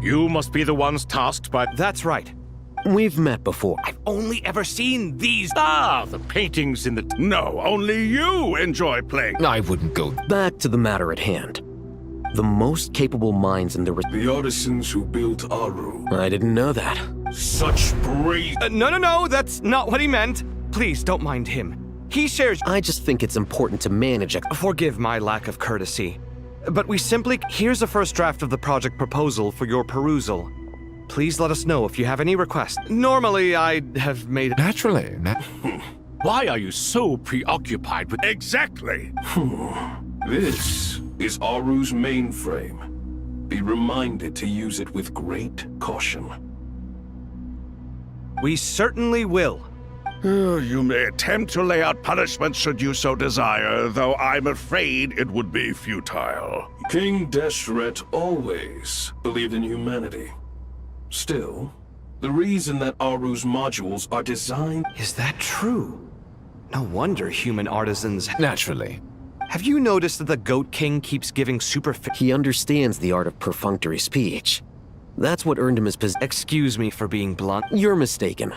You must be the ones tasked by... That's right. We've met before. I've only ever seen these. The paintings in the... No, only you enjoy playing. I wouldn't go. Back to the matter at hand. The most capable minds in the... The artisans who built Aru. I didn't know that. Such brave... No, that's not what he meant. Please, don't mind him. He shares... I just think it's important to manage it. Forgive my lack of courtesy. But we simply... Here's a first draft of the project proposal for your perusal. Please let us know if you have any requests. Normally, I'd have made... Naturally. Why are you so preoccupied with... Exactly! This is Aru's mainframe. Be reminded to use it with great caution. We certainly will. You may attempt to lay out punishment should you so desire, though I'm afraid it would be futile. King Deshret always believed in humanity. Still, the reason that Aru's modules are designed... Is that true? No wonder human artisans... Naturally. Have you noticed that the Goat King keeps giving He understands the art of perfunctory speech. That's what earned him his position. Excuse me for being blunt. You're mistaken.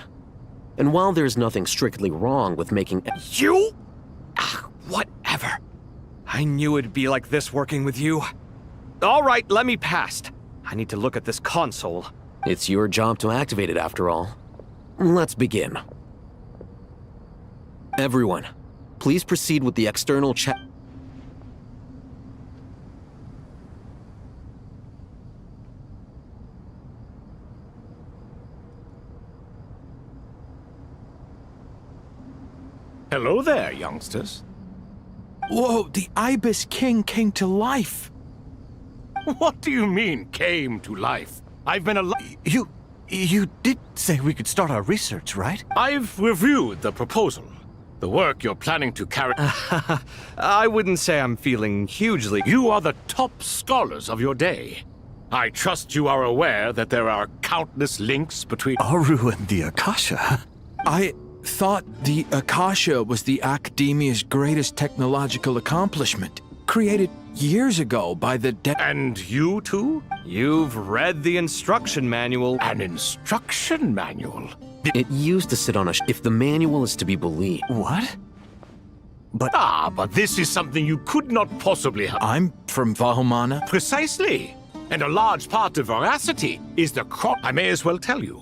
And while there's nothing strictly wrong with making... You? Whatever. I knew it'd be like this working with you. All right, let me past. I need to look at this console. It's your job to activate it, after all. Let's begin. Everyone, please proceed with the external check. Hello there, youngsters. Whoa, the Ibis King came to life. What do you mean, came to life? I've been alive. You did say we could start our research, right? I've reviewed the proposal. The work you're planning to carry... I wouldn't say I'm feeling hugely... You are the top scholars of your day. I trust you are aware that there are countless links between... Aru and the Akasha? I thought the Akasha was the academia's greatest technological accomplishment, created years ago by the And you too? You've read the instruction manual. An instruction manual? It used to sit on a if the manual is to be believed. What? But this is something you could not possibly have. I'm from Vahumana. Precisely. And a large part of veracity is the I may as well tell you.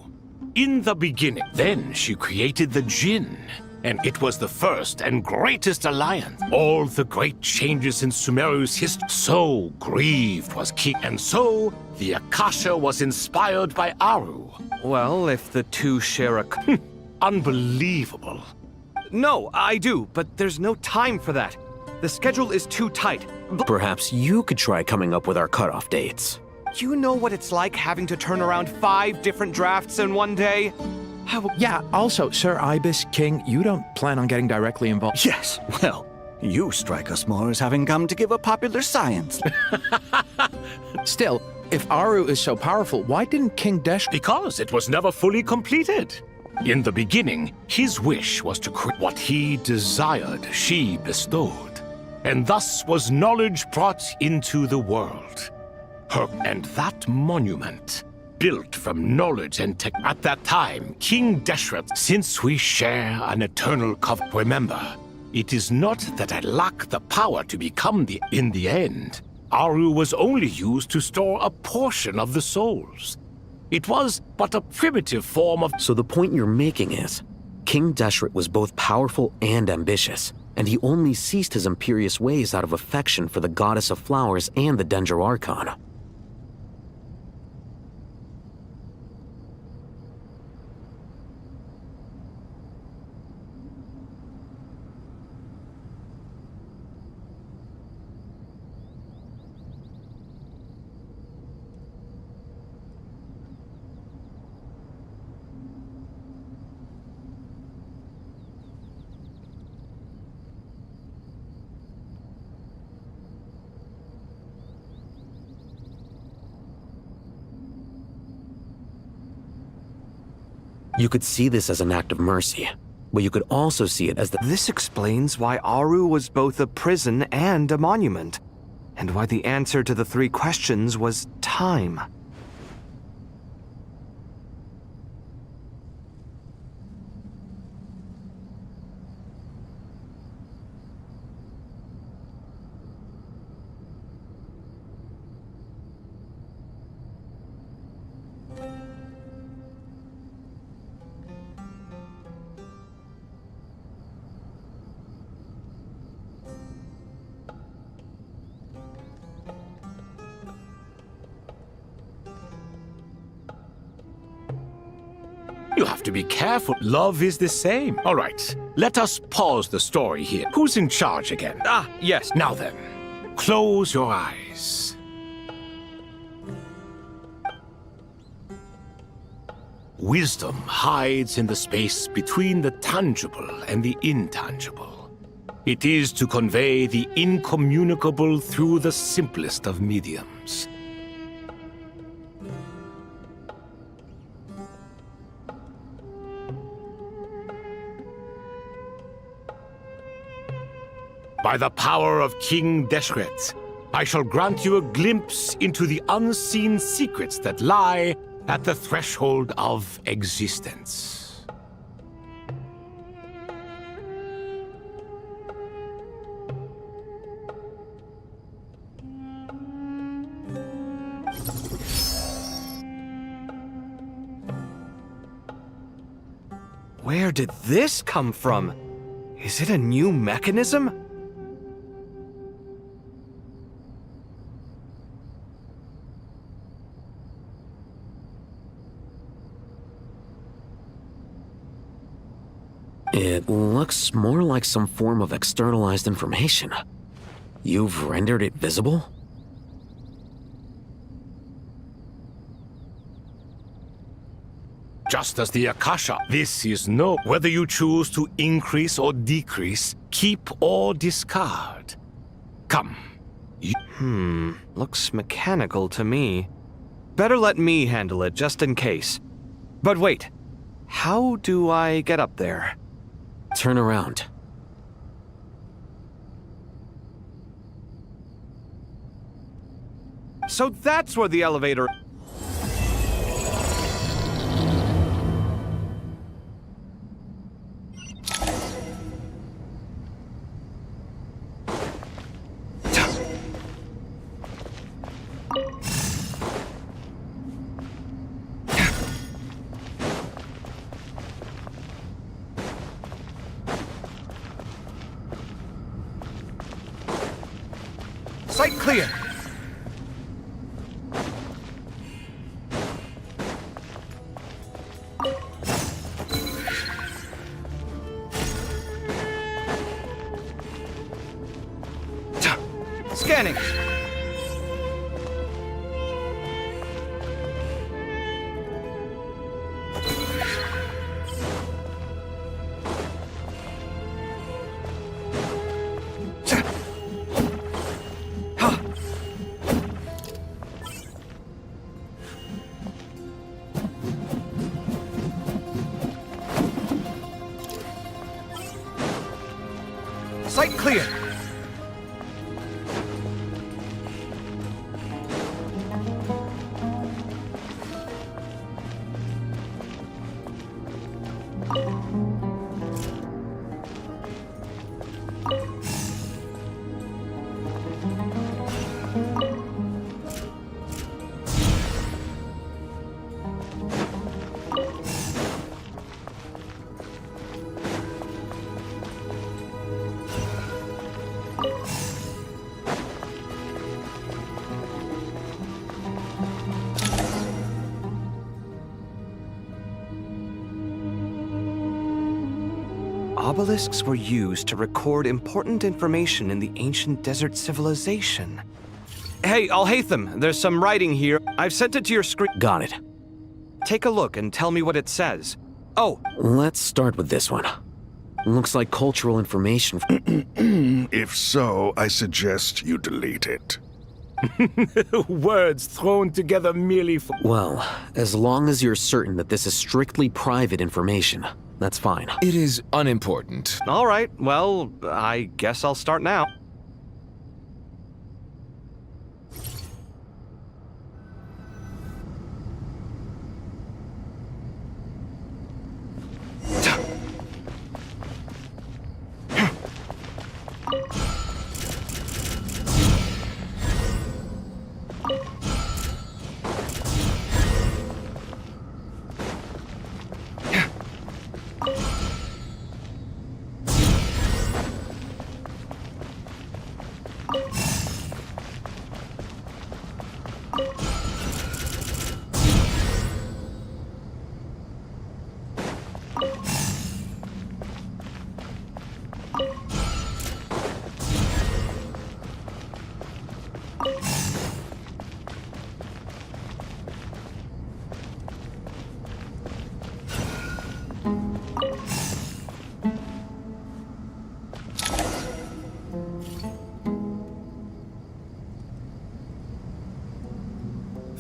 In the beginning, then she created the Jinn. And it was the first and greatest alliance. All the great changes in Sumeru's history. So grieved was King. And so, the Akasha was inspired by Aru. Well, if the two share a... Unbelievable. No, I do, but there's no time for that. The schedule is too tight. Perhaps you could try coming up with our cutoff dates. You know what it's like having to turn around 5 different drafts in one day? Yeah, also, Sir Ibis King, you don't plan on getting directly involved? Yes, well, you strike us more as having come to give a popular science. Still, if Aru is so powerful, why didn't King Desh... Because it was never fully completed. In the beginning, his wish was to create what he desired, she bestowed. And thus was knowledge brought into the world. And that monument, built from knowledge and tech. At that time, King Deshret, since we share an eternal covenant, remember, it is not that I lack the power to become in the end. Aru was only used to store a portion of the souls. It was but a primitive form of... So the point you're making is, King Deshret was both powerful and ambitious, and he only ceased his imperious ways out of affection for the goddess of flowers and the Dendro Archon. You could see this as an act of mercy, but you could also see it as the... This explains why Aru was both a prison and a monument, and why the answer to the 3 questions was time. have to be careful. Love is the same. All right, let us pause the story here. Who's in charge again? Ah, yes. Now then, close your eyes. Wisdom hides in the space between the tangible and the intangible. It is to convey the incommunicable through the simplest of mediums. By the power of King Deshret, I shall grant you a glimpse into the unseen secrets that lie at the threshold of existence. Where did this come from? Is it a new mechanism? It looks more like some form of externalized information. You've rendered it visible? Just as the Akasha, this is no. Whether you choose to increase or decrease, keep or discard. Come. Looks mechanical to me. Better let me handle it, just in case. But wait, how do I get up there? Turn around. So that's where the elevator... Sight clear! Scanning! Sight clear! Obelisks were used to record important information in the ancient desert civilization. Hey, Al-Haytham, there's some writing here. I've sent it to your screen. Got it. Take a look and tell me what it says. Oh, Let's start with this one. Looks like cultural information. If so, I suggest you delete it. Words thrown together merely for... Well, as long as you're certain that this is strictly private information, that's fine. It is unimportant. all right. Well, I guess I'll start now.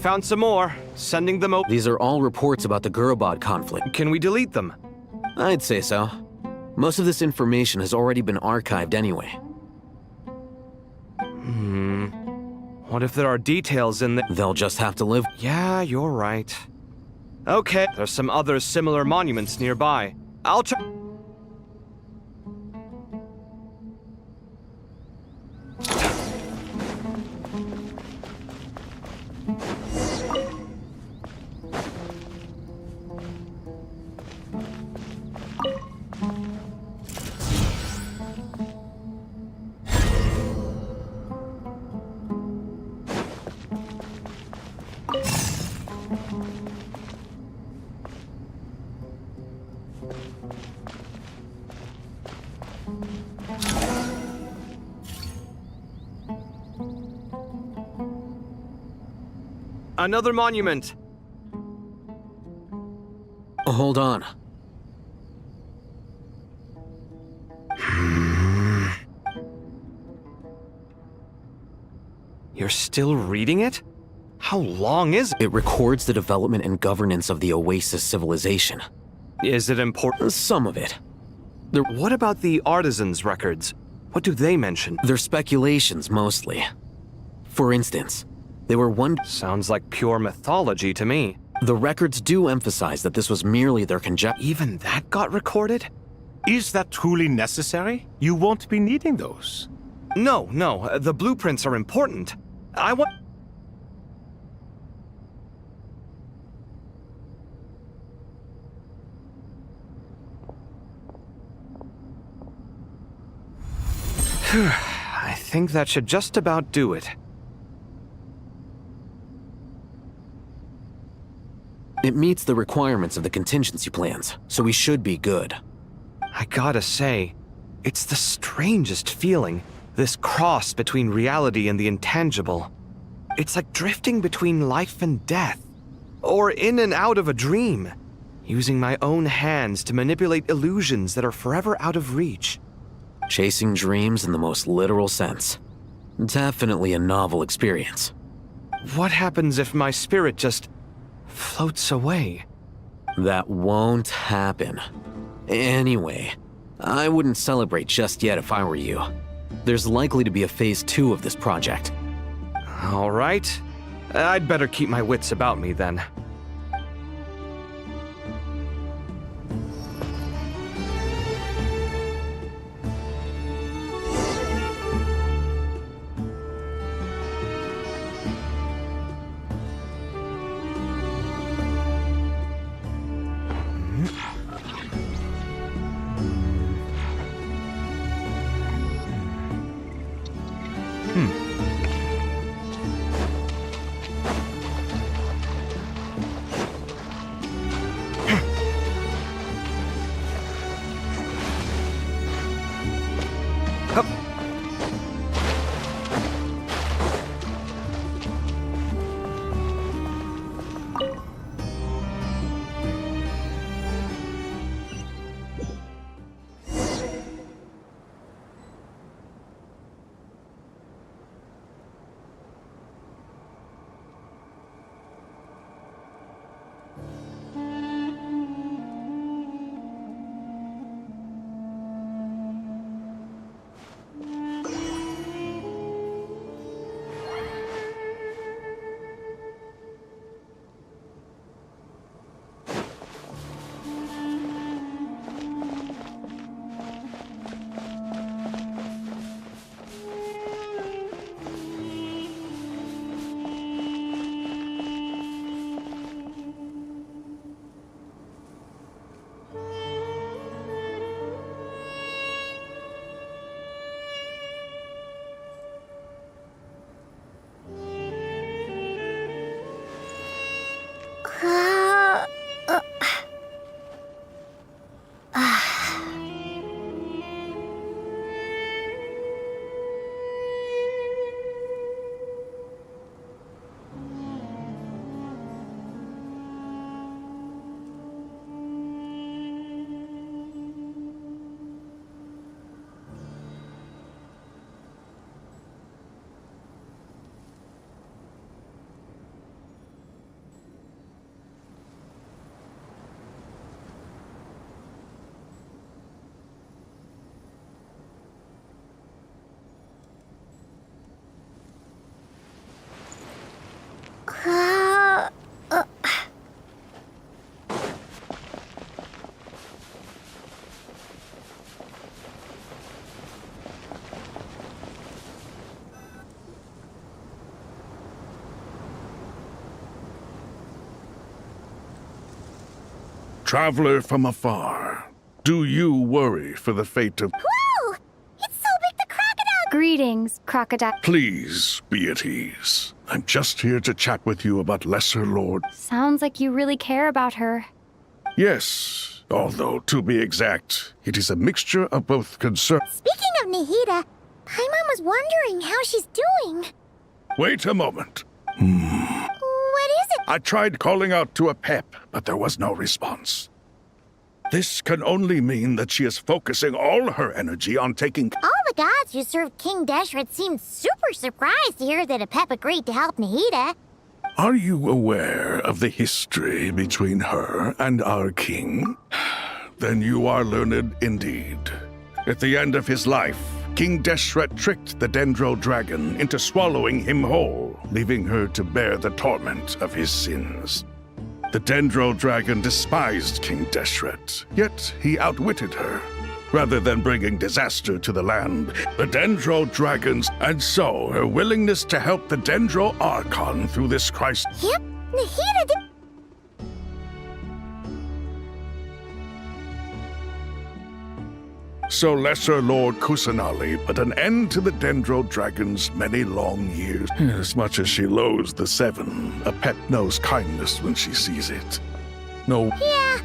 Found some more. Sending them over. These are all reports about the Gurubad conflict. Can we delete them? I'd say so. Most of this information has already been archived anyway. What if there are details in the... They'll just have to live. Yeah, you're right. Okay, there's some other similar monuments nearby. I'll check... Another monument. Hold on. You're still reading it? How long is it? It records the development and governance of the Oasis civilization. Is it important? Some of it. What about the artisans' records? What do they mention? They're speculations, mostly. For instance, they were one... Sounds like pure mythology to me. The records do emphasize that this was merely their conjecture. Even that got recorded? Is that truly necessary? You won't be needing those. No, the blueprints are important. I want... I think that should just about do it. It meets the requirements of the contingency plans, so we should be good. I gotta say, it's the strangest feeling, this cross between reality and the intangible. It's like drifting between life and death, or in and out of a dream, using my own hands to manipulate illusions that are forever out of reach. Chasing dreams in the most literal sense. Definitely a novel experience. What happens if my spirit just floats away? That won't happen. Anyway, I wouldn't celebrate just yet if I were you. There's likely to be a phase 2 of this project. All right. I'd better keep my wits about me then. Traveler from afar, do you worry for the fate of... Whoa! It's so big the crocodile... Greetings, crocodile. Please be at ease. I'm just here to chat with you about Lesser Lord. Sounds like you really care about her. Yes, although to be exact, it is a mixture of both concern... Speaking of Nahida, Paimon was wondering how she's doing. Wait a moment. What is it? I tried calling out to a pep, but there was no response. This can only mean that she is focusing all her energy on taking... All the gods who served King Deshret seemed super surprised to hear that Apep agreed to help Nahida. Are you aware of the history between her and our king? Then you are learned indeed. At the end of his life, King Deshret tricked the Dendro Dragon into swallowing him whole, leaving her to bear the torment of his sins. The Dendro Dragon despised King Deshret, yet he outwitted her. Rather than bringing disaster to the land, the Dendro Dragons, and so her willingness to help the Dendro Archon through this crisis. Yep, Nahida did... So Lesser Lord Kusanali put an end to the Dendro Dragon's many long years. As much as she loathes the Seven, a pet knows kindness when she sees it. No, Yeah,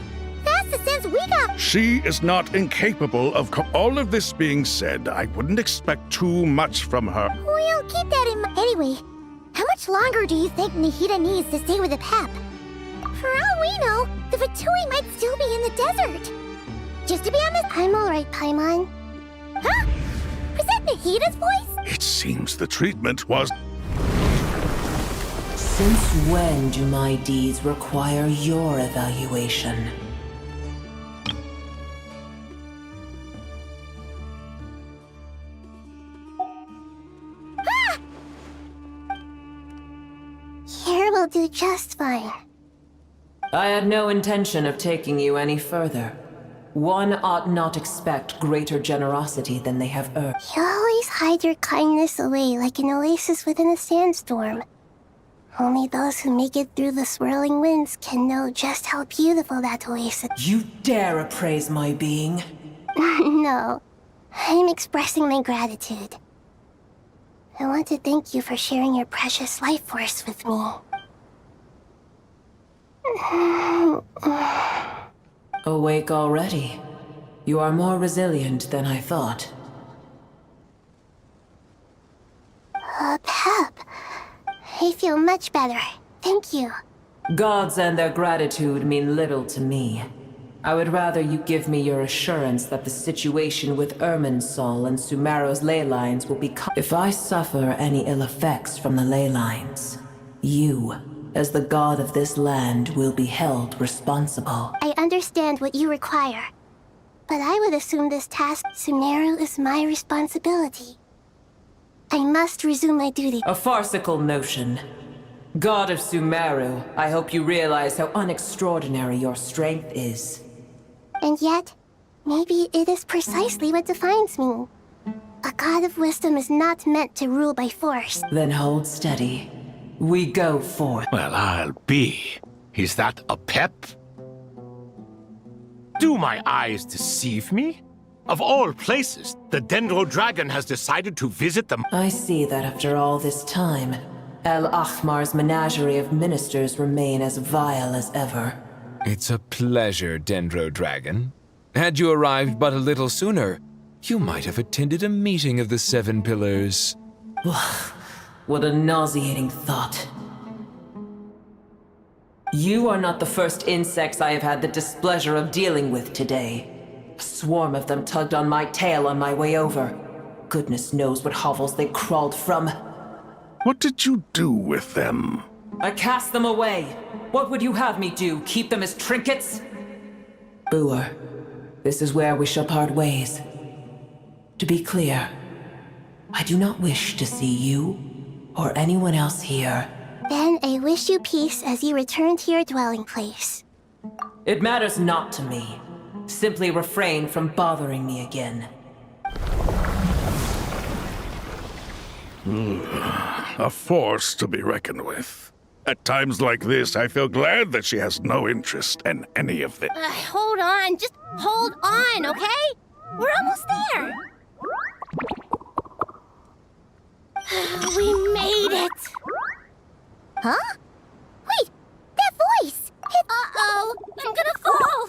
that's the sense we got. she is not incapable of all of this being said, I wouldn't expect too much from her. We'll keep that in mind. Anyway, how much longer do you think Nahida needs to stay with Apep? For all we know, the Fatui might still be in the desert. Just to be honest, I'm alright, Paimon. Huh? Was that Nahida's voice? It seems the treatment was... Since when do my deeds require your evaluation? Here will do just fine. I had no intention of taking you any further. One ought not expect greater generosity than they have earned. You always hide your kindness away like an oasis within a sandstorm. Only those who make it through the swirling winds can know just how beautiful that oasis... You dare appraise my being? No, I'm expressing my gratitude. I want to thank you for sharing your precious life force with me. Awake already? You are more resilient than I thought. Pep. I feel much better. Thank you. Gods and their gratitude mean little to me. I would rather you give me your assurance that the situation with Irminsul and Sumeru's ley lines will be... If I suffer any ill effects from the ley lines, you, as the god of this land, will be held responsible. I understand what you require, but I would assume this task, Sumeru, is my responsibility. I must resume my duty. A farcical notion. God of Sumeru, I hope you realize how unextraordinary your strength is. And yet, maybe it is precisely what defines me. A god of wisdom is not meant to rule by force. Then hold steady. We go forth. Well, I'll be. Is that a pep? Do my eyes deceive me? Of all places, the Dendro Dragon has decided to visit them. I see that after all this time, El Ahmar's menagerie of ministers remain as vile as ever. It's a pleasure, Dendro Dragon. Had you arrived but a little sooner, you might have attended a meeting of the Seven Pillars. What a nauseating thought. You are not the first insects I have had the displeasure of dealing with today. A swarm of them tugged on my tail on my way over. Goodness knows what hovels they crawled from. What did you do with them? I cast them away. What would you have me do? Keep them as trinkets? Boer, this is where we shall part ways. To be clear, I do not wish to see you or anyone else here. Then I wish you peace as you return to your dwelling place. It matters not to me. Simply refrain from bothering me again. A force to be reckoned with. At times like this, I feel glad that she has no interest in any of this. Hold on, just hold on, okay? We're almost there. We made it. Huh? Wait, that voice. Uh-oh, I'm gonna fall.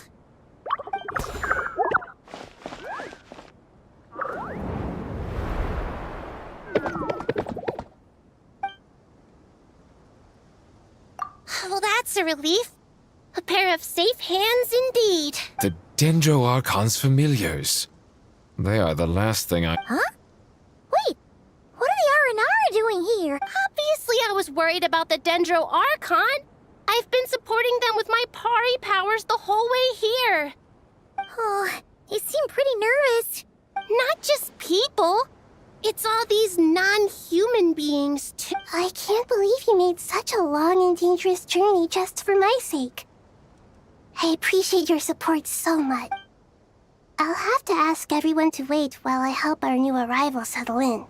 Well, that's a relief. A pair of safe hands indeed. The Dendro Archon's familiars. They are the last thing I... Huh? Wait, what are the R&R doing here? Obviously I was worried about the Dendro Archon. I've been supporting them with my Pari powers the whole way here. Oh, you seem pretty nervous. Not just people. It's all these non-human beings, too. I can't believe you made such a long and dangerous journey just for my sake. I appreciate your support so much. I'll have to ask everyone to wait while I help our new arrival settle in.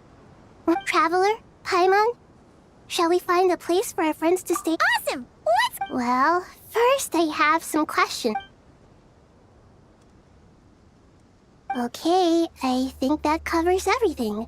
Traveler, Paimon, shall we find a place for our friends to stay? Awesome! Let's... Well, first I have some questions. Okay, I think that covers everything.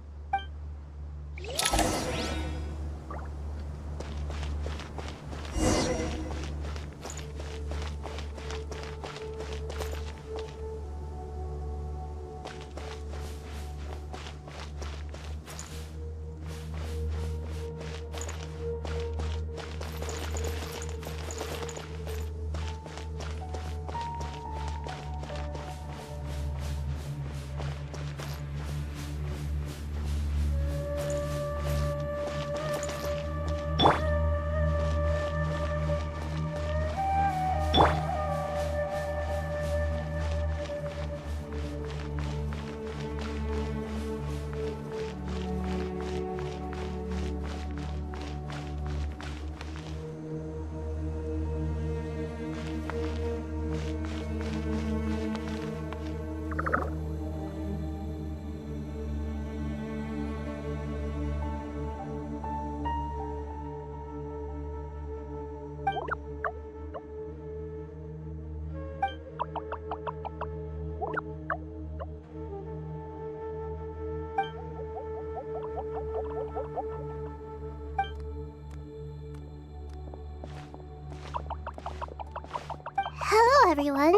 Hello, everyone.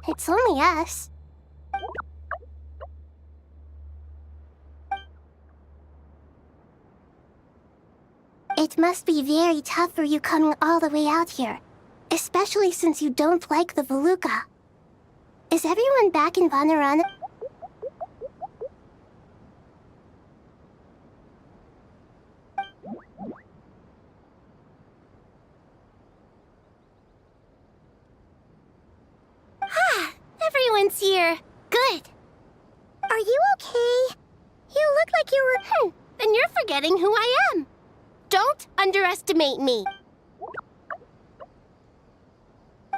It's only us. It must be very tough for you coming all the way out here, especially since you don't like the Voluka. Is everyone back in Vanaran? Everyone's here. Good. Are you okay? You look like you were... Then you're forgetting who I am. Don't underestimate me.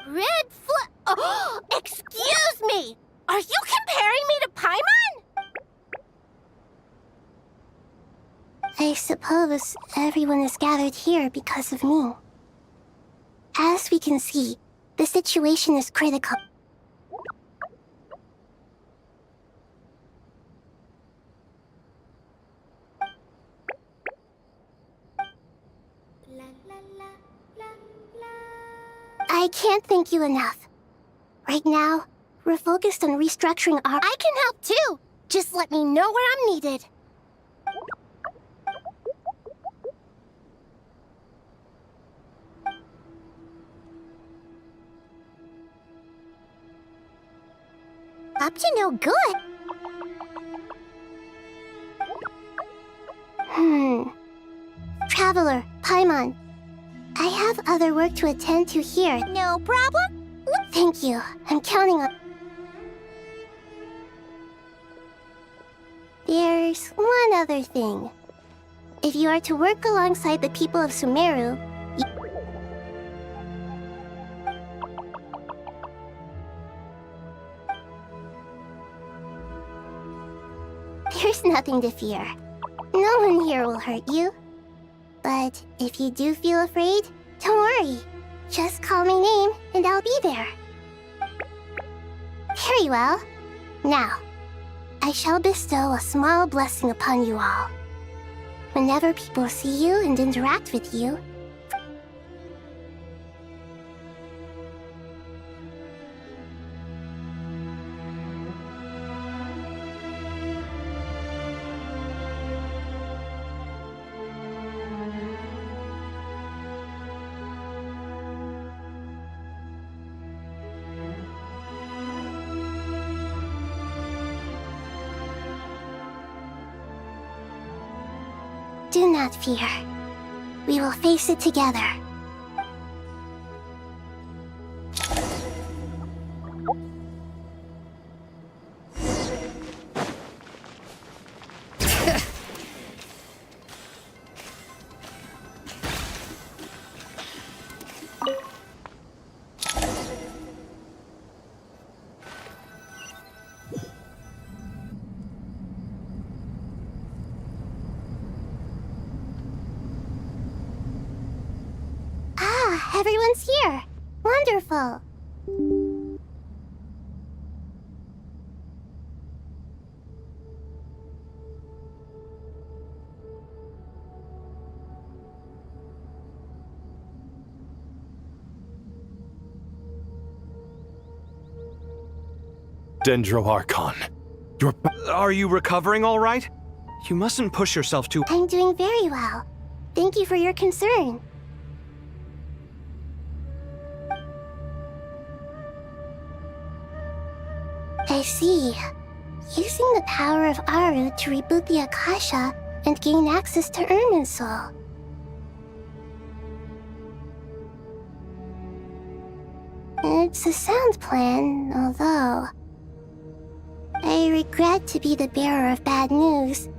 Red Oh, excuse me! Are you comparing me to Paimon? I suppose everyone is gathered here because of me. As we can see, the situation is critical. I can't thank you enough. Right now, we're focused on restructuring our... I can help too! Just let me know where I'm needed. Up to no good. Traveler, Paimon. I have other work to attend to here. No problem. Thank you. I'm counting on... There's one other thing. If you are to work alongside the people of Sumeru, there's nothing to fear. No one here will hurt you. But if you do feel afraid, Don't worry. Just call my name and I'll be there. Very well. Now, I shall bestow a small blessing upon you all. Whenever people see you and interact with you, do not fear. We will face it together. Everyone's here. Wonderful. Dendro-Archon. Are you recovering all right? You mustn't push yourself too... I'm doing very well. Thank you for your concern. I see. Using the power of Aru to reboot the Akasha and gain access to Irminsul. It's a sound plan, although... I regret to be the bearer of bad news,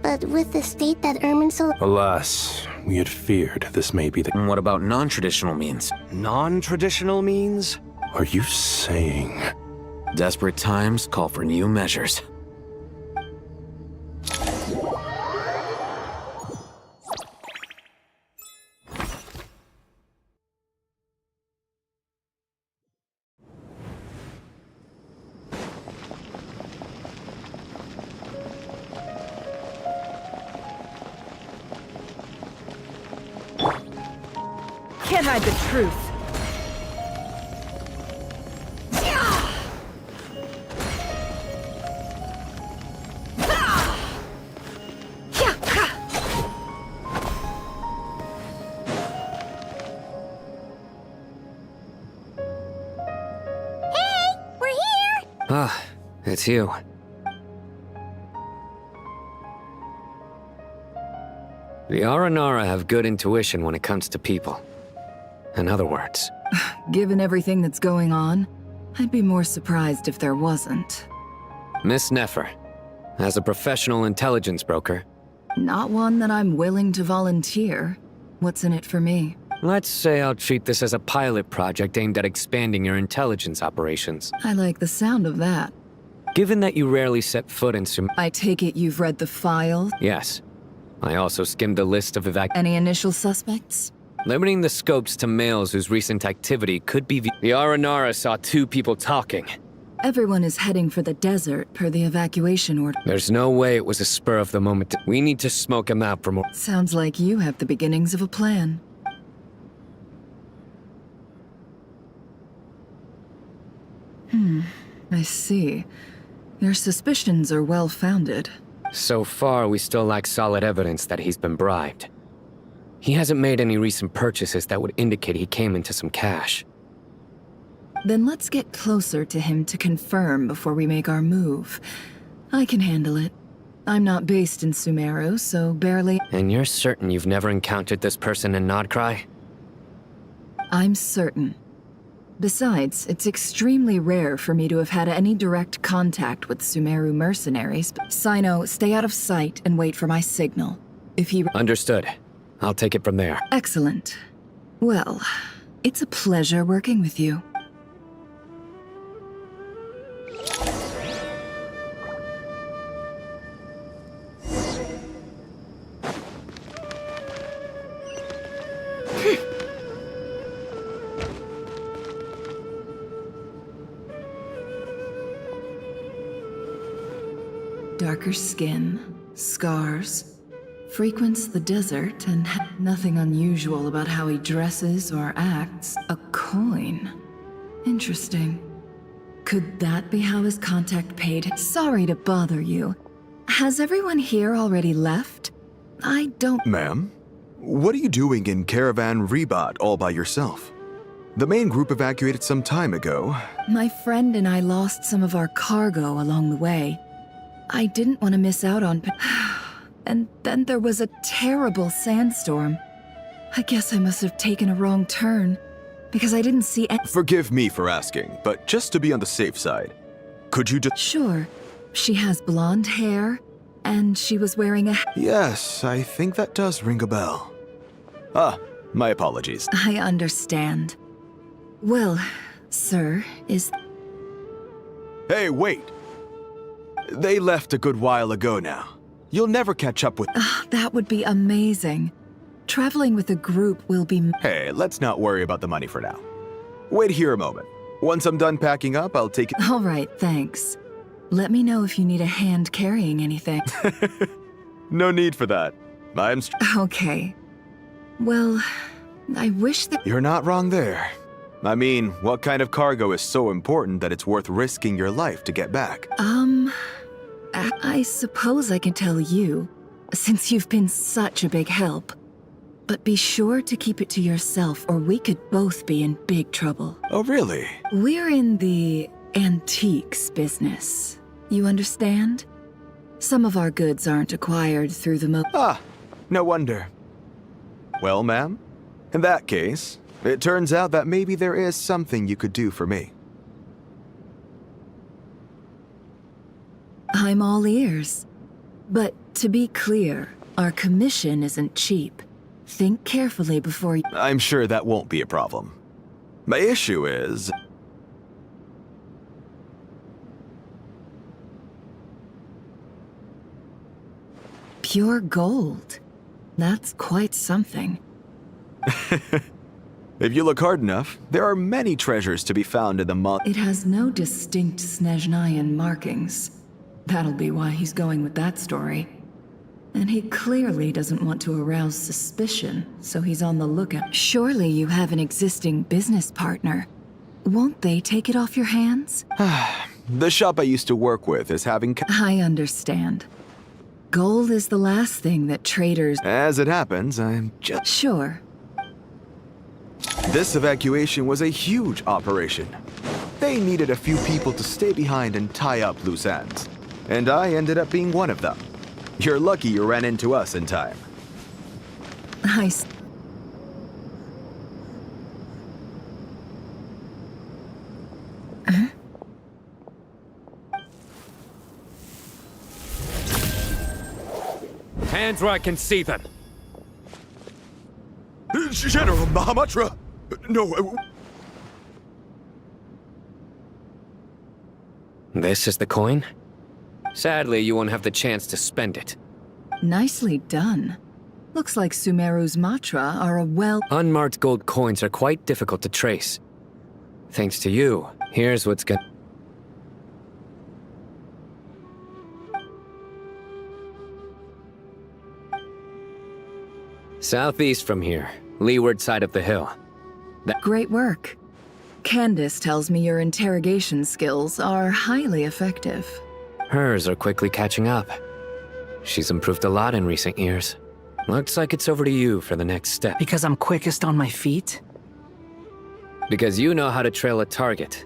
but with the state that Irminsul... Alas, we had feared this may be the... What about non-traditional means? Non-traditional means? Are you saying... Desperate times call for new measures. Can't hide the truth. Ah, it's you. The Aranara have good intuition when it comes to people. In other words, Given everything that's going on, I'd be more surprised if there wasn't. Miss Nefer, as a professional intelligence broker, Not one that I'm willing to volunteer. What's in it for me? let's say I'll treat this as a pilot project aimed at expanding your intelligence operations. I like the sound of that. Given that you rarely set foot in I take it you've read the file? Yes. I also skimmed a list of Any initial suspects? Limiting the scopes to males whose recent activity could be... The Aranara saw two people talking. Everyone is heading for the desert per the evacuation order. There's no way it was a spur of the moment. We need to smoke him out for more... Sounds like you have the beginnings of a plan. I see. Your suspicions are well-founded. So far, we still lack solid evidence that he's been bribed. He hasn't made any recent purchases that would indicate he came into some cash. Then let's get closer to him to confirm before we make our move. I can handle it. I'm not based in Sumeru, so barely... And you're certain you've never encountered this person in Nodcry? I'm certain. Besides, it's extremely rare for me to have had any direct contact with Sumeru mercenaries. Sino, stay out of sight and wait for my signal. If he... Understood. I'll take it from there. Excellent. Well, it's a pleasure working with you. darker skin, scars, frequents the desert, and nothing unusual about how he dresses or acts. A coin. Interesting. Could that be how his contact paid? Sorry to bother you. Has everyone here already left? I don't— Ma'am, what are you doing in Caravan Rebat all by yourself? The main group evacuated some time ago. My friend and I lost some of our cargo along the way. I didn't want to miss out on— And then there was a terrible sandstorm. I guess I must have taken a wrong turn, because I didn't see any— Forgive me for asking, but just to be on the safe side, could you just— Sure. She has blonde hair, and she was wearing a— Yes, I think that does ring a bell. Ah, my apologies. I understand. Well, sir, is— Hey, wait! They left a good while ago now. You'll never catch up with— That would be amazing. Traveling with a group will be— Hey, let's not worry about the money for now. Wait here a moment. Once I'm done packing up, I'll take it— All right, thanks. Let me know if you need a hand carrying anything. No need for that. Okay. Well, I wish that— You're not wrong there. I mean, what kind of cargo is so important that it's worth risking your life to get back? I suppose I can tell you, since you've been such a big help. But be sure to keep it to yourself, or we could both be in big trouble. Oh, really? We're in the antiques business. You understand? Some of our goods aren't acquired through the No wonder. Well, ma'am, in that case, it turns out that maybe there is something you could do for me. I'm all ears. But to be clear, our commission isn't cheap. Think carefully before you— I'm sure that won't be a problem. My issue is— Pure gold. That's quite something. If you look hard enough, there are many treasures to be found in the It has no distinct Snezhnayan markings. That'll be why he's going with that story. And he clearly doesn't want to arouse suspicion, so he's on the lookout. Surely you have an existing business partner. Won't they take it off your hands? The shop I used to work with is having— I understand. Gold is the last thing that traders— As it happens, I'm just— Sure. This evacuation was a huge operation. They needed a few people to stay behind and tie up loose ends. And I ended up being one of them. You're lucky you ran into us in time. Hands where I can see them. General Mahamatra! No. This is the coin? Sadly, you won't have the chance to spend it. Nicely done. Looks like Sumeru's Matra are a Unmarked gold coins are quite difficult to trace. Thanks to you, here's what's good. Southeast from here, leeward side of the hill. Great work. Candace tells me your interrogation skills are highly effective. Hers are quickly catching up. She's improved a lot in recent years. Looks like it's over to you for the next step. Because I'm quickest on my feet? Because you know how to trail a target.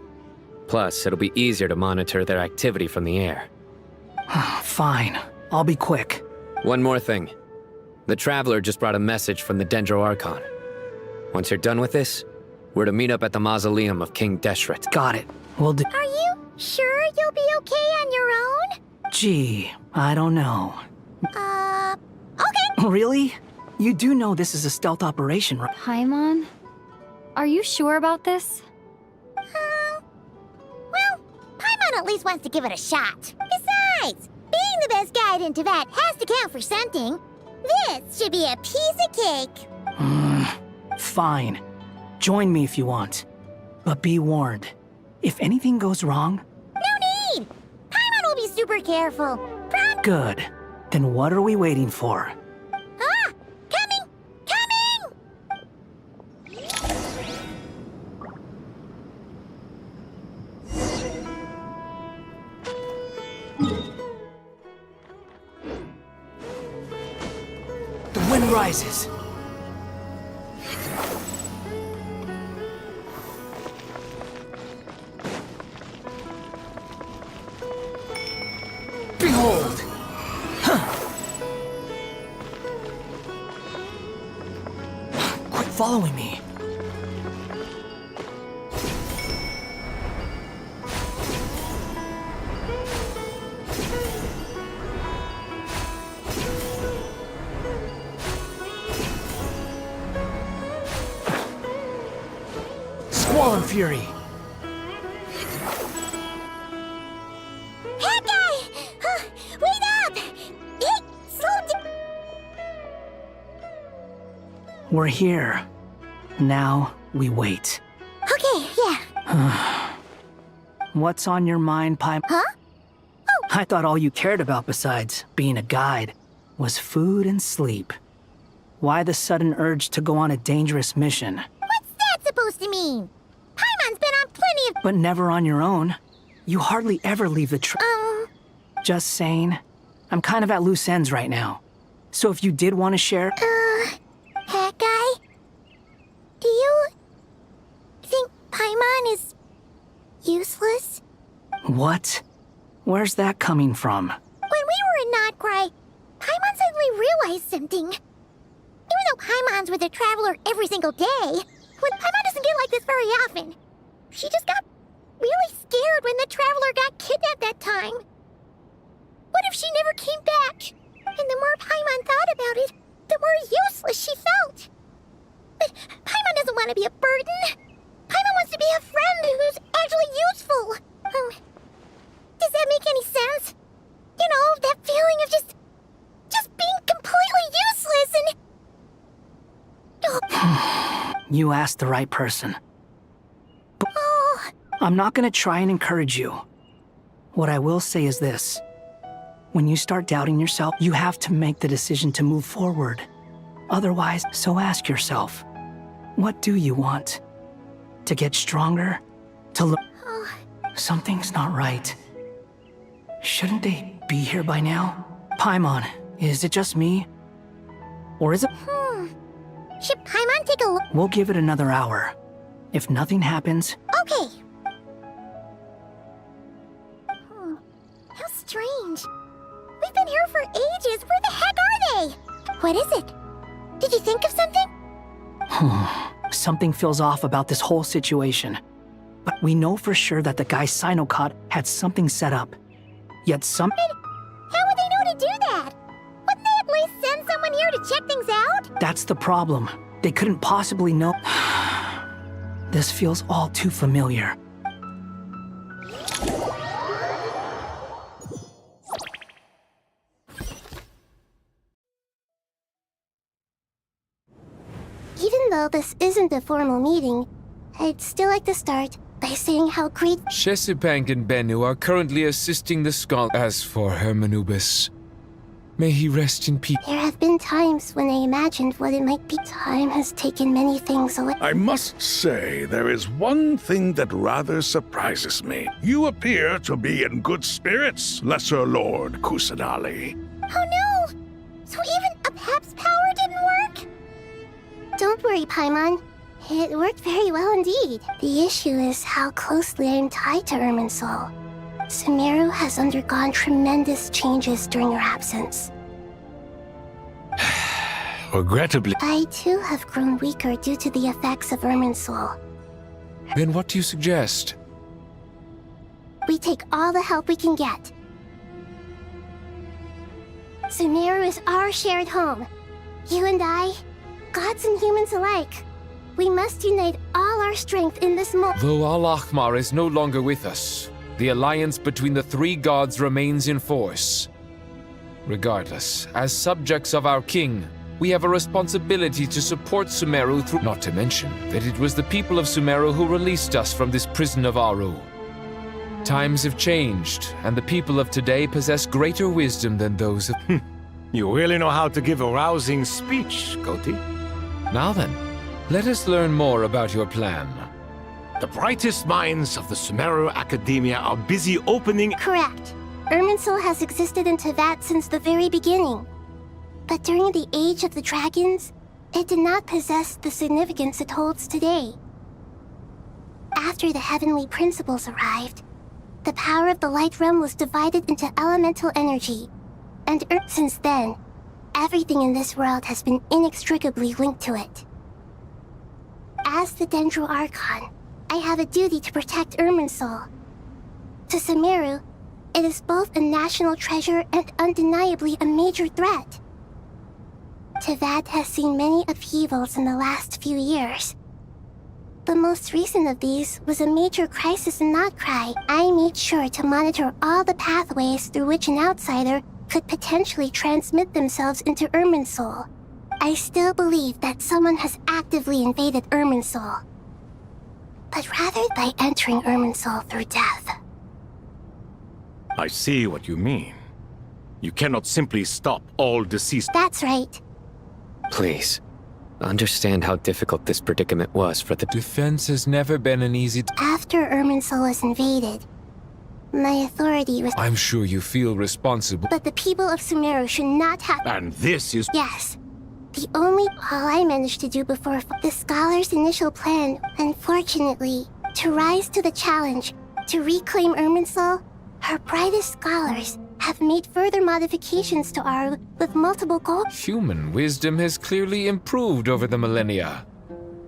Plus, it'll be easier to monitor their activity from the air. Fine. I'll be quick. One more thing. The Traveler just brought a message from the Dendro Archon. Once you're done with this, we're to meet up at the mausoleum of King Deshret. Got it. We'll do— Are you sure you'll be okay on your own? Gee, I don't know. Okay. Really? You do know this is a stealth operation, right? Paimon? Are you sure about this? Well, Paimon at least wants to give it a shot. Besides, being the best guide in Teyvat has to count for something. This should be a piece of cake. Fine. Join me if you want. But be warned. If anything goes wrong— No need! Paimon will be super careful. Promise! Good. Then what are we waiting for? Ah! Coming! Coming! The wind rises. Behold! Quit following me. Squall Fury! Hey, guy! Wait up! Hey, slow down! We're here. Now we wait. Okay, yeah. What's on your mind, Pipe? Huh? I thought all you cared about besides being a guide was food and sleep. Why the sudden urge to go on a dangerous mission? What's that supposed to mean? Paimon's been on plenty of... But never on your own. You hardly ever leave the Just saying. I'm kind of at loose ends right now. So if you did want to share... That guy? Do you... think Paimon is... useless? What? Where's that coming from? When we were in Notcry, Paimon suddenly realized something. Even though Paimon's with a traveler every single day, when Paimon doesn't get like this very often, she just got really scared when the traveler got kidnapped that time. What if she never came back? And the more Paimon thought about it, the more useless she felt. But Paimon doesn't want to be a burden. Paimon wants to be a friend who's actually useful. Does that make any sense? You know, that feeling of just being completely useless and... You asked the right person. But I'm not gonna try and encourage you. What I will say is this. When you start doubting yourself, you have to make the decision to move forward. Otherwise, so ask yourself, what do you want? To get stronger? To look... Something's not right. Shouldn't they be here by now? Paimon, is it just me? Or is it... Should Paimon take a look? We'll give it another hour. If nothing happens... Okay. How strange. We've been here for ages. Where the heck are they? What is it? Did you think of something? Something feels off about this whole situation. But we know for sure that the guy Sino caught had something set up. Yet How would they know to do that? Wouldn't they at least send someone here to check things out? That's the problem. They couldn't possibly know... This feels all too familiar. Even though this isn't a formal meeting, I'd still like to start by saying how great... Shesipank and Bennu are currently assisting the scholar. As for Hermanubis, may he rest in peace. There have been times when I imagined what it might be. Time has taken many things away. I must say, there is one thing that rather surprises me. You appear to be in good spirits, Lesser Lord Kusanali. Oh no! So even a Pep's power didn't work? Don't worry, Paimon. It worked very well indeed. The issue is how closely I'm tied to Irminsul. Sumeru has undergone tremendous changes during your absence. Regrettably. I too have grown weaker due to the effects of Irminsul. Then what do you suggest? We take all the help we can get. Sumeru is our shared home. You and I, gods and humans alike. We must unite all our strength in this moment. Though Al-Ahmar is no longer with us, the alliance between the three gods remains in force. Regardless, as subjects of our king, we have a responsibility to support Sumeru through... Not to mention that it was the people of Sumeru who released us from this prison of Aru. Times have changed, and the people of today possess greater wisdom than those of... You really know how to give a rousing speech, Goti. Now then, let us learn more about your plan. The brightest minds of the Sumeru Academia are busy opening... Correct. Irminsul has existed in Teyvat since the very beginning. But during the Age of the Dragons, it did not possess the significance it holds today. After the Heavenly Principles arrived, the power of the Light Realm was divided into elemental energy, and since then, everything in this world has been inextricably linked to it. As the Dendro Archon, I have a duty to protect Irminsul. To Sumeru, it is both a national treasure and undeniably a major threat. Teyvat has seen many upheavals in the last few years. The most recent of these was a major crisis in Notcry. I made sure to monitor all the pathways through which an outsider could potentially transmit themselves into Irminsul. I still believe that someone has actively invaded Irminsul. But rather by entering Irminsul through death. I see what you mean. You cannot simply stop all deceased... That's right. Please, understand how difficult this predicament was for the... Defense has never been an easy... After Irminsul was invaded, my authority was... I'm sure you feel responsible. But the people of Sumeru should not have... And this is... Yes. All I managed to do before the Scholar's initial plan, unfortunately, to rise to the challenge, to reclaim Irminsul, her brightest scholars have made further modifications to Aru with multiple goals. Human wisdom has clearly improved over the millennia.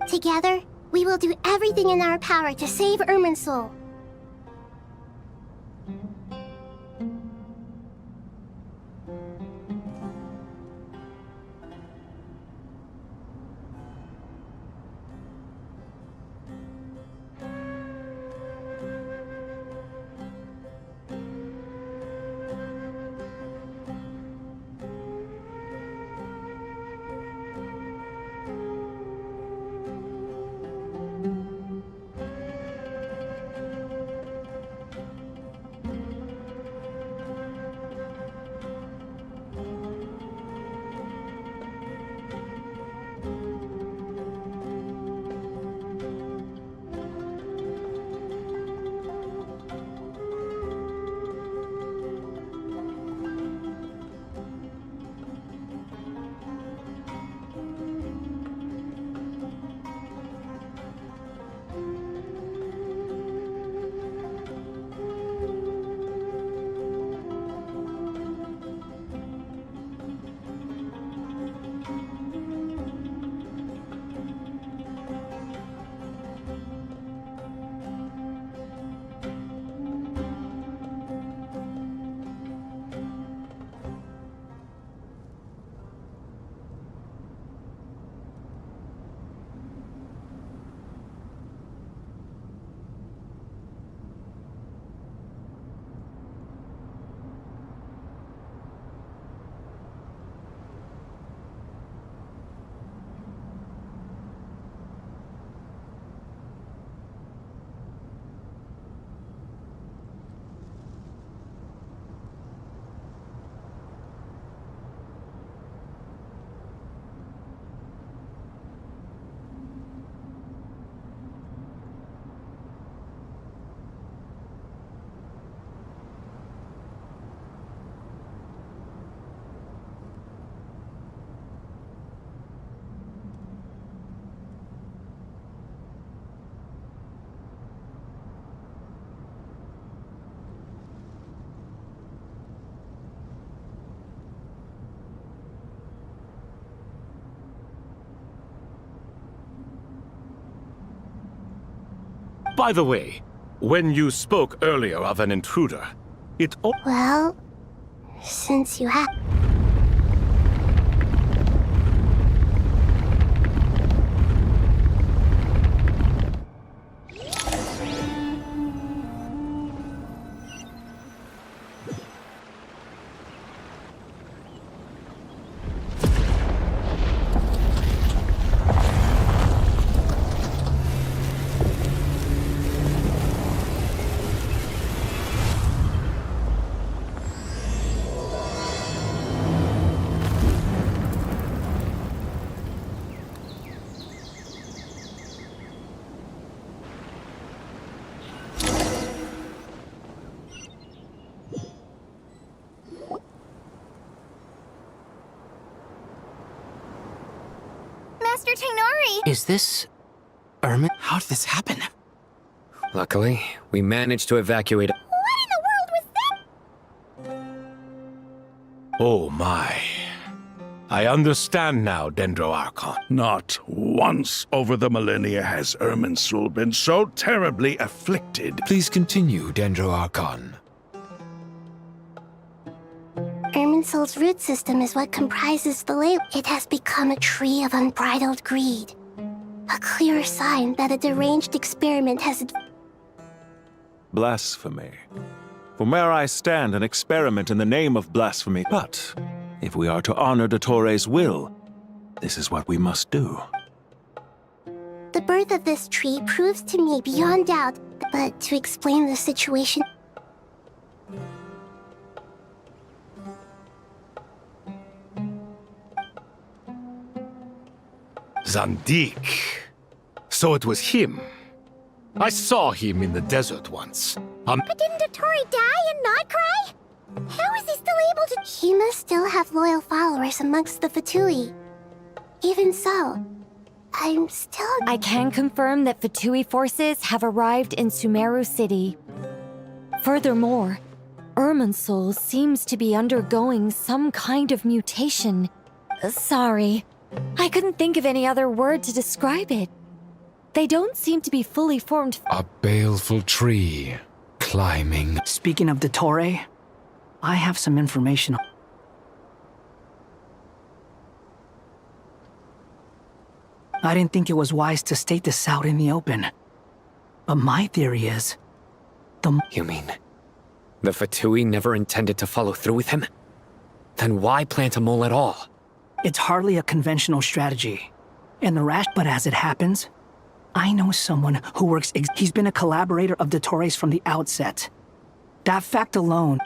Together, we will do everything in our power to save Irminsul. By the way, when you spoke earlier of an intruder, it... Well, since you have... Master Tainari! Is this... Ermin? How did this happen? Luckily, we managed to evacuate. What in the world was that? Oh my. I understand now, Dendro Archon. Not once over the millennia has Irminsul been so terribly afflicted. Please continue, Dendro Archon. Irminsul's root system is what comprises the ley. It has become a tree of unbridled greed. A clear sign that a deranged experiment has... Blasphemy. From where I stand, an experiment in the name of blasphemy. But if we are to honor Dottores' will, this is what we must do. The birth of this tree proves to me beyond doubt, but to explain the situation... Zandik. So it was him. I saw him in the desert once. But didn't Dottore die and not cry? How is he still able to... He must still have loyal followers amongst the Fatui. Even so, I'm still... I can confirm that Fatui forces have arrived in Sumeru City. Furthermore, Irminsul seems to be undergoing some kind of mutation. Sorry, I couldn't think of any other word to describe it. They don't seem to be fully formed. A baleful tree, climbing. Speaking of Dottore, I have some information. I didn't think it was wise to state this out in the open. But my theory is... You mean, the Fatui never intended to follow through with him? Then why plant a mole at all? It's hardly a conventional strategy. And the rash... But as it happens, I know someone who works... He's been a collaborator of Dottore's from the outset. That fact alone...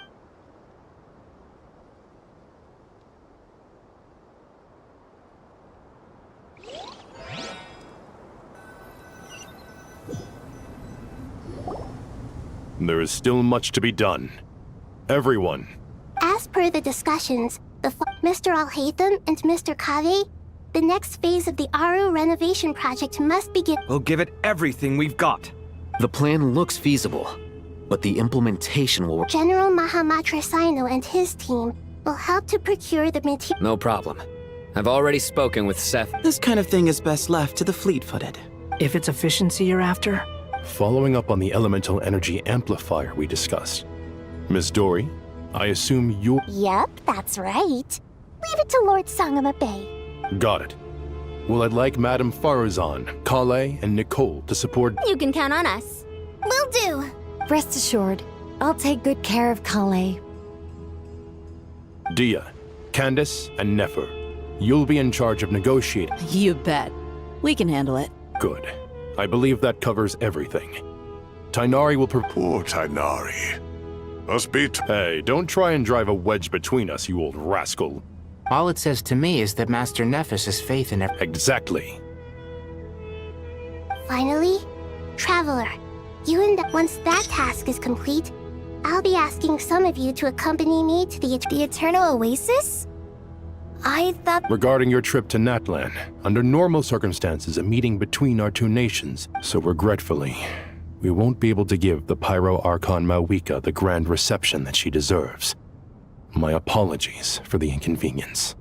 There is still much to be done. Everyone. As per the discussions, Mr. Alhaitham and Mr. Kave, the next phase of the Aru renovation project must begin. We'll give it everything we've got. The plan looks feasible, but the implementation will... General Mahamatra Sino and his team will help to procure the material. No problem. I've already spoken with Seth. This kind of thing is best left to the fleet-footed. If it's efficiency you're after... Following up on the elemental energy amplifier we discussed. Miss Dory, I assume you... Yep, that's right. Leave it to Lord Sangama Bay. Got it. Well, I'd like Madame Farazan, Kale, and Nicole to support... You can count on us. Will do. Rest assured, I'll take good care of Kale. Dia, Candace, and Nefer. You'll be in charge of negotiating. You bet. We can handle it. Good. I believe that covers everything. Tainari will Poor Tainari. Must be... Hey, don't try and drive a wedge between us, you old rascal. All it says to me is that Master Nephis has faith in every... Exactly. Finally, Traveler, you and once that task is complete, I'll be asking some of you to accompany me to the Eternal Oasis? I thought... Regarding your trip to Natlan, under normal circumstances, a meeting between our two nations, so regretfully, we won't be able to give the Pyro Archon Mawika the grand reception that she deserves. My apologies for the inconvenience.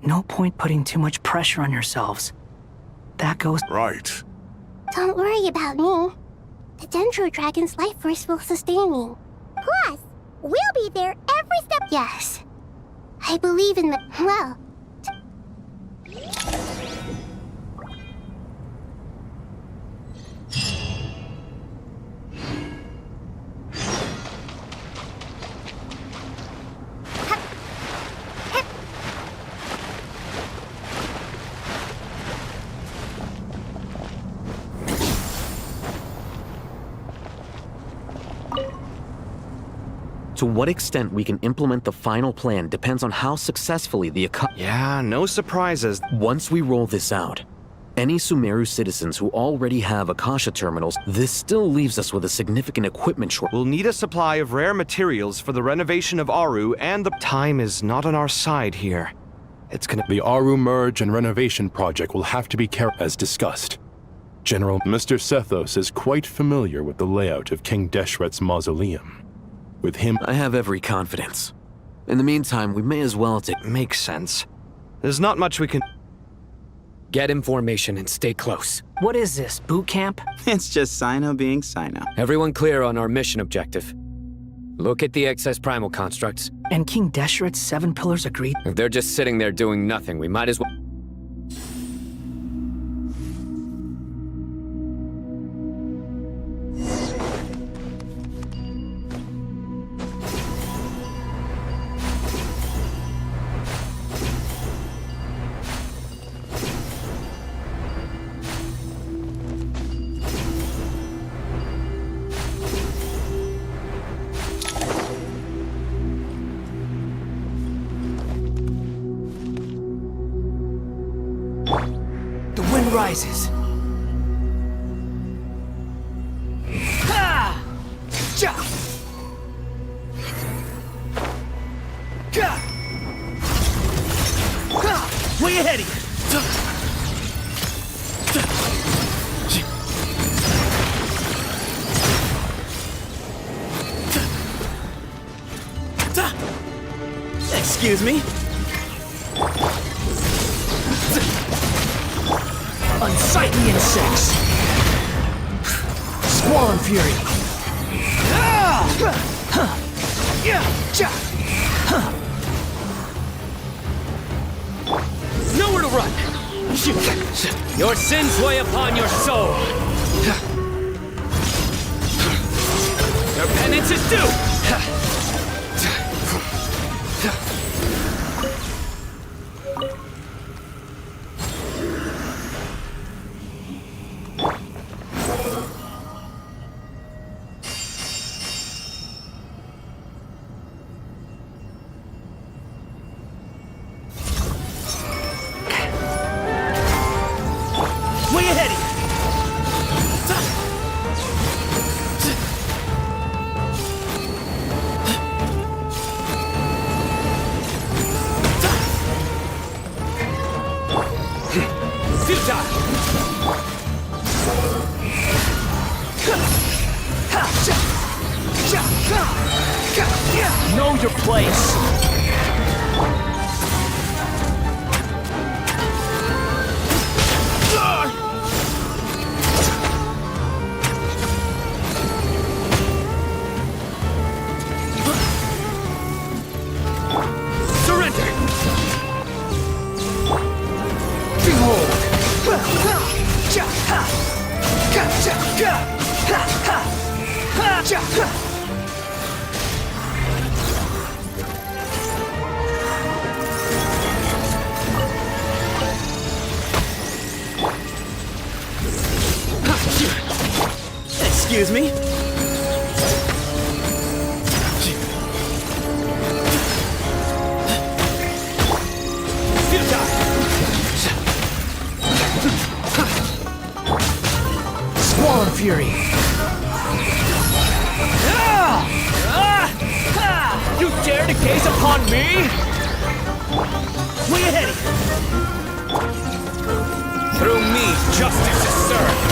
No point putting too much pressure on yourselves. That goes... Right. Don't worry about me. The Dendro Dragon's life force will sustain me. Plus, we'll be there every step... Yes. I believe in the... Well... To what extent we can implement the final plan depends on how successfully the Yeah, no surprises. Once we roll this out, any Sumeru citizens who already have Akasha terminals, this still leaves us with a significant equipment shortage. We'll need a supply of rare materials for the renovation of Aru, and the time is not on our side here. The Aru merge and renovation project will have to be carried as discussed. General Mr. Sethos is quite familiar with the layout of King Deshret's mausoleum. With him, I have every confidence. In the meantime, we may as well take... Makes sense. There's not much we can... Get in formation and stay close. What is this, boot camp? It's just Sino being Sino. Everyone clear on our mission objective. Look at the excess primal constructs. And King Deshret's 7 pillars agreed? If they're just sitting there doing nothing, we might as well... The wind rises. Ha! Ja! Ga! Ha! Way ahead of you. Excuse me? Unsightly insects! Squall fury! Nowhere to run! Your sins weigh upon your soul! Your penance is due! Way ahead of you! Know your place! Surrender! Behold! Excuse me? Squall fury! You dare to gaze upon me? Way ahead of you! Through me, justice is served!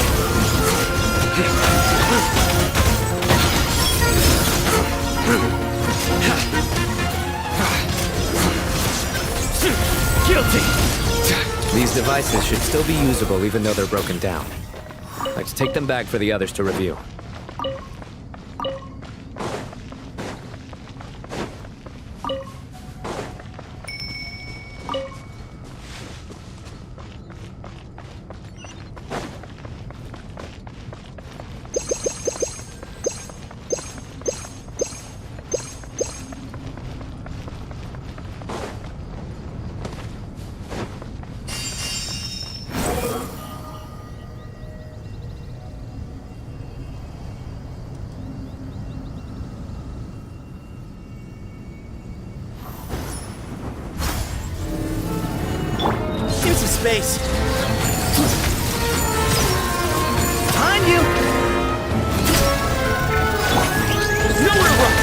Guilty! These devices should still be usable even though they're broken down. Let's take them back for the others to review. Into space! Behind you! Nowhere to run!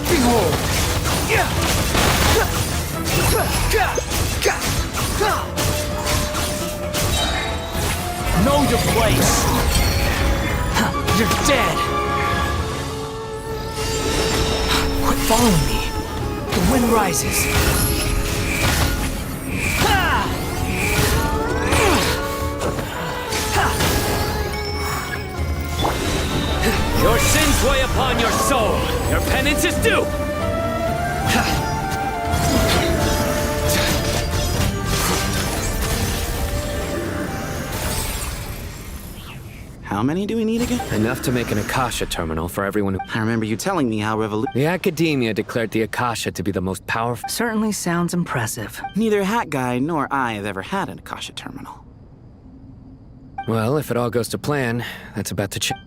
Behold! Yeah! Know your place. You're dead. Quit following me. The wind rises. Your sins weigh upon your soul. Your penance is due. How many do we need again? Enough to make an Akasha terminal for everyone who... I remember you telling me how The Academia declared the Akasha to be the most powerful... Certainly sounds impressive. Neither Hat Guy nor I have ever had an Akasha terminal. Well, if it all goes to plan, that's about to change.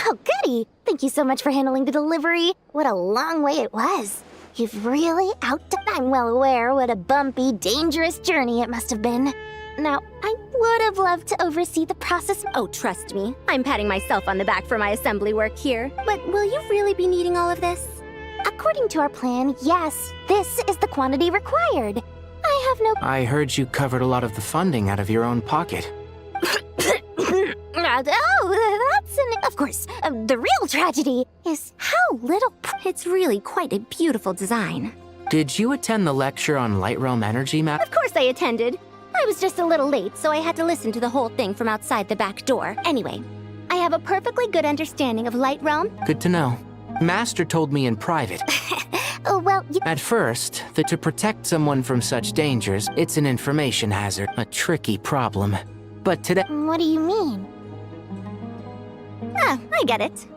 Oh, goody! Thank you so much for handling the delivery. What a long way it was. You've really outdone. I'm well aware what a bumpy, dangerous journey it must have been. Now, I would have loved to oversee the process. Oh, trust me. I'm patting myself on the back for my assembly work here. But will you really be needing all of this? According to our plan, yes, this is the quantity required. I have no... I heard you covered a lot of the funding out of your own pocket. Oh, that's an... Of course, the real tragedy is how little... It's really quite a beautiful design. Did you attend the lecture on Light Realm Energy Map? Of course I attended. I was just a little late, so I had to listen to the whole thing from outside the back door. Anyway, I have a perfectly good understanding of Light Realm. Good to know. Master told me in private. Oh, well, At first, that to protect someone from such dangers, it's an information hazard, a tricky problem. But today... What do you mean? Ah, I get it.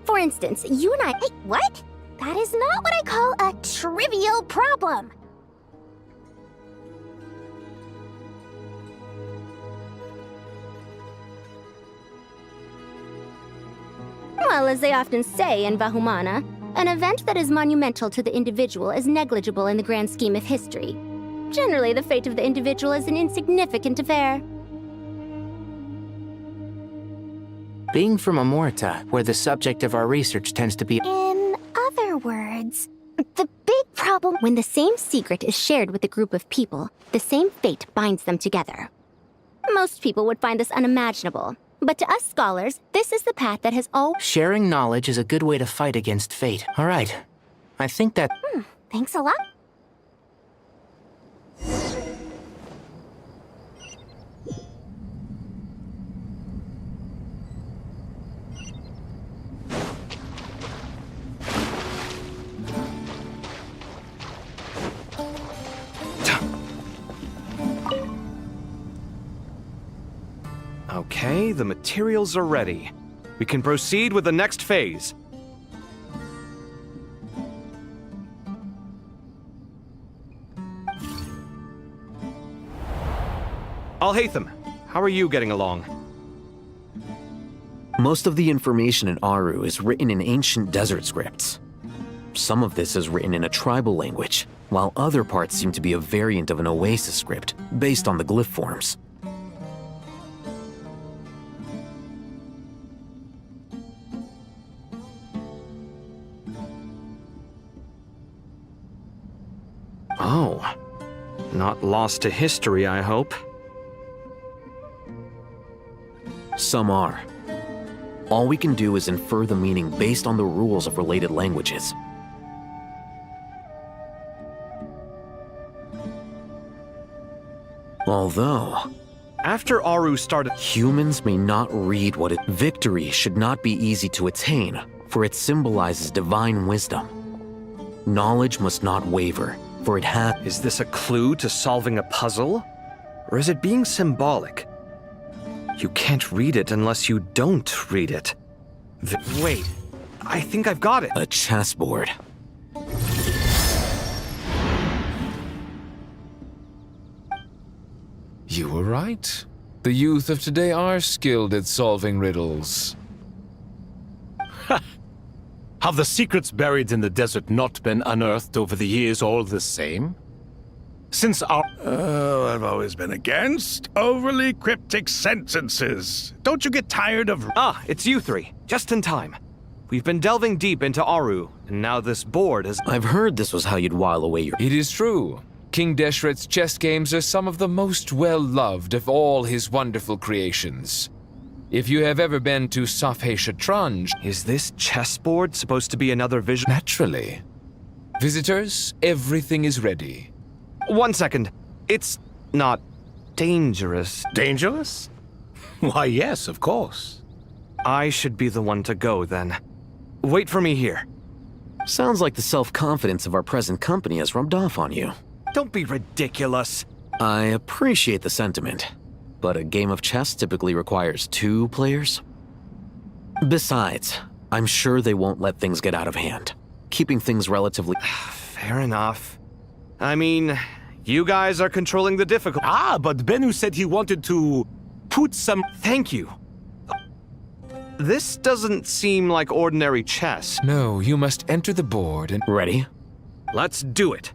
For instance, you and I... Hey, what? That is not what I call a trivial problem. Well, as they often say in Vahumana, an event that is monumental to the individual is negligible in the grand scheme of history. Generally, the fate of the individual is an insignificant affair. Being from Amorta, where the subject of our research tends to be... In other words, the big problem... When the same secret is shared with a group of people, the same fate binds them together. Most people would find this unimaginable, but to us scholars, this is the path that has always... Sharing knowledge is a good way to fight against fate. All right. I think that... Thanks a lot. Okay, the materials are ready. We can proceed with the next phase. Al-Haytham, how are you getting along? Most of the information in Aru is written in ancient desert scripts. Some of this is written in a tribal language, while other parts seem to be a variant of an oasis script, based on the glyph forms. Oh, not lost to history, I hope. Some are. All we can do is infer the meaning based on the rules of related languages. Although, after Aru started, humans may not read what it... Victory should not be easy to attain, for it symbolizes divine wisdom. Knowledge must not waver, for it has... Is this a clue to solving a puzzle? Or is it being symbolic? You can't read it unless you don't read it. Wait, I think I've got it. A chessboard. You were right. The youth of today are skilled at solving riddles. Have the secrets buried in the desert not been unearthed over the years all the same? Since our... Oh, I've always been against overly cryptic sentences. Don't you get tired of... Ah, it's you three. Just in time. We've been delving deep into Aru, and now this board is... I've heard this was how you'd while away your... It is true. King Deshret's chess games are some of the most well-loved of all his wonderful creations. If you have ever been to Safhe Shatranj... Is this chessboard supposed to be another visual... Naturally. Visitors, everything is ready. 1 second. It's not dangerous. Dangerous? Why, yes, of course. I should be the one to go, then. Wait for me here. Sounds like the self-confidence of our present company has rubbed off on you. Don't be ridiculous. I appreciate the sentiment, but a game of chess typically requires 2 players. Besides, I'm sure they won't let things get out of hand. Keeping things relatively... Fair enough. I mean, you guys are controlling the difficulty. Ah, but Bennu said he wanted to put some... Thank you. This doesn't seem like ordinary chess. No, you must enter the board and... Ready? Let's do it.